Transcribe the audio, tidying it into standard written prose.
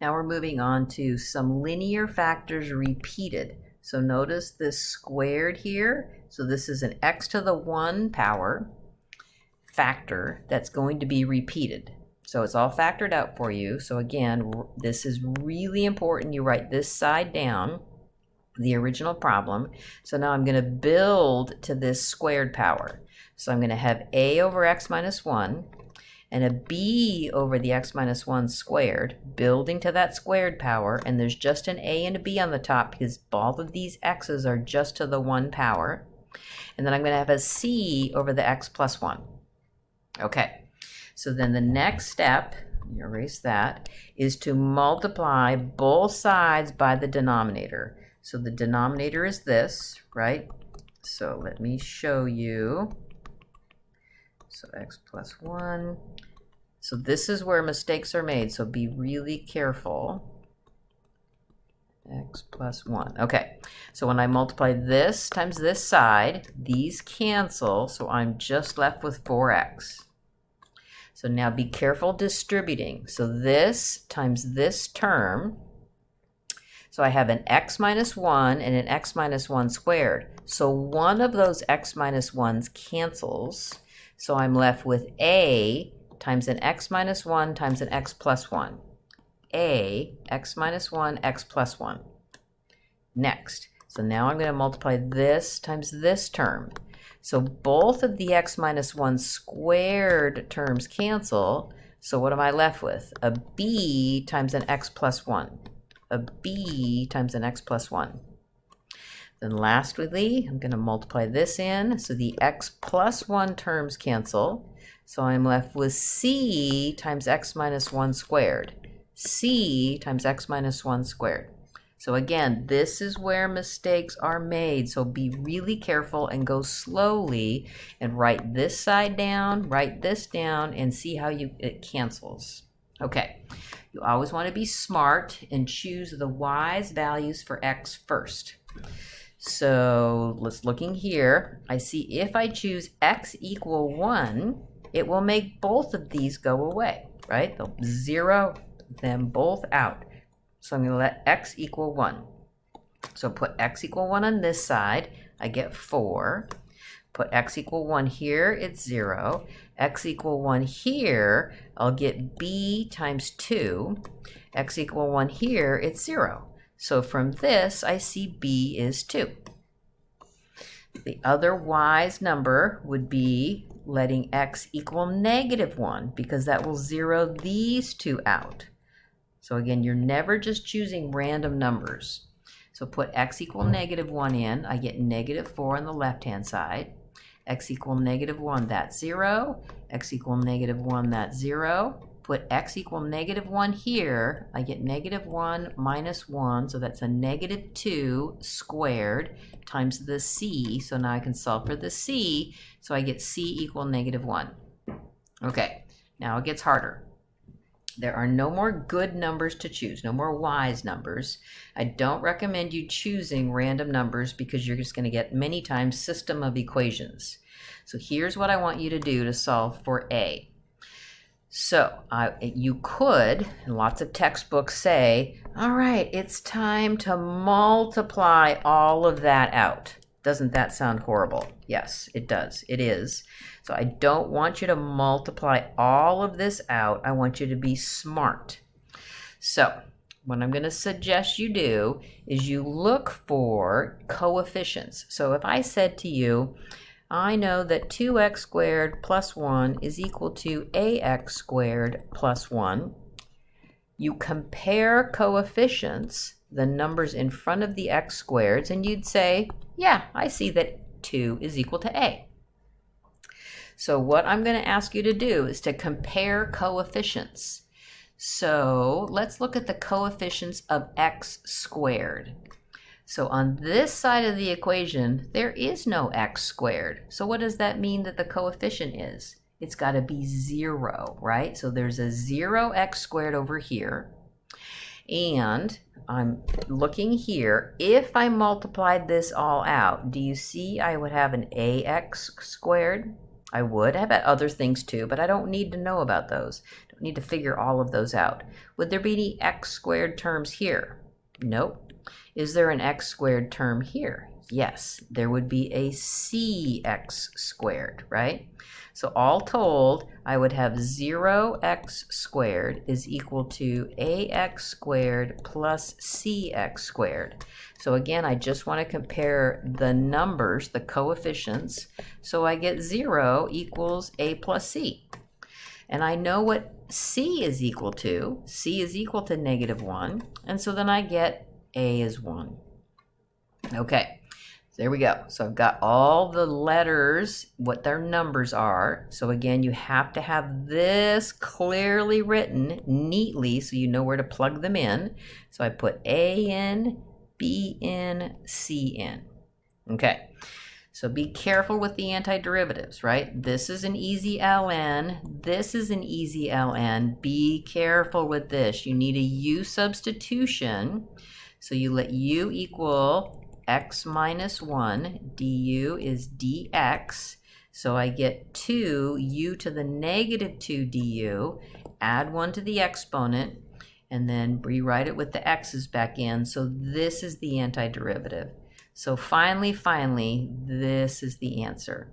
Now we're moving on to some linear factors repeated. So notice this squared here. So this is an x to the 1 power factor that's going to be repeated. So it's all factored out for you. So again, this is really important. You write this side down, the original problem. So now I'm going to build to this squared power. So I'm going to have a over x minus 1 and a b over the x minus 1 squared, building to that squared power, and there's just an a and a b on the top because both of these x's are just to the 1 power. And then I'm going to have a c over the x plus 1. Okay, so then the next step, erase that, is to multiply both sides by the denominator. So the denominator is this, right? So let me show you. So x plus 1. So this is where mistakes are made, so be really careful. X plus 1. Okay, so when I multiply this times this side, these cancel, so I'm just left with 4x. So now be careful distributing. So this times this term, so I have an x minus 1 and an x minus 1 squared. So one of those x minus 1s cancels, so I'm left with a times an x minus 1 times an x plus 1. A, x minus 1, x plus 1. Next, so now I'm going to multiply this times this term. So both of the x minus 1 squared terms cancel. So what am I left with? A b times an x plus 1. A b times an x plus 1. Then lastly, I'm going to multiply this in. So the x plus 1 terms cancel. So I'm left with c times x minus 1 squared. C times x minus 1 squared. So again, this is where mistakes are made. So be really careful and go slowly and write this side down, write this down, and see how it cancels. Okay, you always want to be smart and choose the wise values for x first. So let's looking here. I see if I choose x equal 1, it will make both of these go away, right? They'll zero them both out. So I'm going to let x equal 1. So put x equal 1 on this side, I get 4. Put x equal 1 here, it's 0. X equal 1 here, I'll get b times 2. X equal 1 here, it's 0. So from this, I see b is 2. The other wise number would be letting x equal negative 1, because that will zero these two out. So again, you're never just choosing random numbers. So put x equal negative 1 in, I get negative 4 on the left-hand side. X equal negative 1, that's 0. X equal negative 1, that's 0. Put x equal negative 1 here, I get negative 1 minus 1, so that's a negative 2 squared times the c. So now I can solve for the c, so I get c equal negative 1. Okay, now it gets harder. There are no more good numbers to choose, no more wise numbers. I don't recommend you choosing random numbers because you're just going to get many times system of equations. So here's what I want you to do to solve for a. So you could, and lots of textbooks say, all right, it's time to multiply all of that out. Doesn't that sound horrible? Yes, it does. It is. So I don't want you to multiply all of this out. I want you to be smart. So what I'm going to suggest you do is you look for coefficients. So if I said to you, I know that 2x squared plus 1 is equal to ax squared plus 1. You compare coefficients, the numbers in front of the x squareds, and you'd say, yeah, I see that 2 is equal to a. So what I'm going to ask you to do is to compare coefficients. So let's look at the coefficients of x squared. So on this side of the equation, there is no x squared. So what does that mean that the coefficient is? It's got to be 0, right? So there's a 0x squared over here. And I'm looking here. If I multiplied this all out, do you see I would have an ax squared? I would. I have other things too, but I don't need to know about those. Don't need to figure all of those out. Would there be any x squared terms here? Nope. Is there an x squared term here? Yes, there would be a cx squared, right? So all told, I would have 0x squared is equal to ax squared plus cx squared. So again, I just want to compare the numbers, the coefficients. So I get 0 equals a plus c. And I know what c is equal to. C is equal to -1. And so then I get a is 1. Okay. There we go. So I've got all the letters, what their numbers are. So again, you have to have this clearly written neatly so you know where to plug them in. So I put A in, B in, C in. Okay. So be careful with the antiderivatives, right? This is an easy ln. This is an easy ln. Be careful with this. You need a u substitution. So you let u equal x minus 1, du is dx, so I get 2 u to the -2 du, add 1 to the exponent, and then rewrite it with the x's back in, so this is the antiderivative. So finally, this is the answer.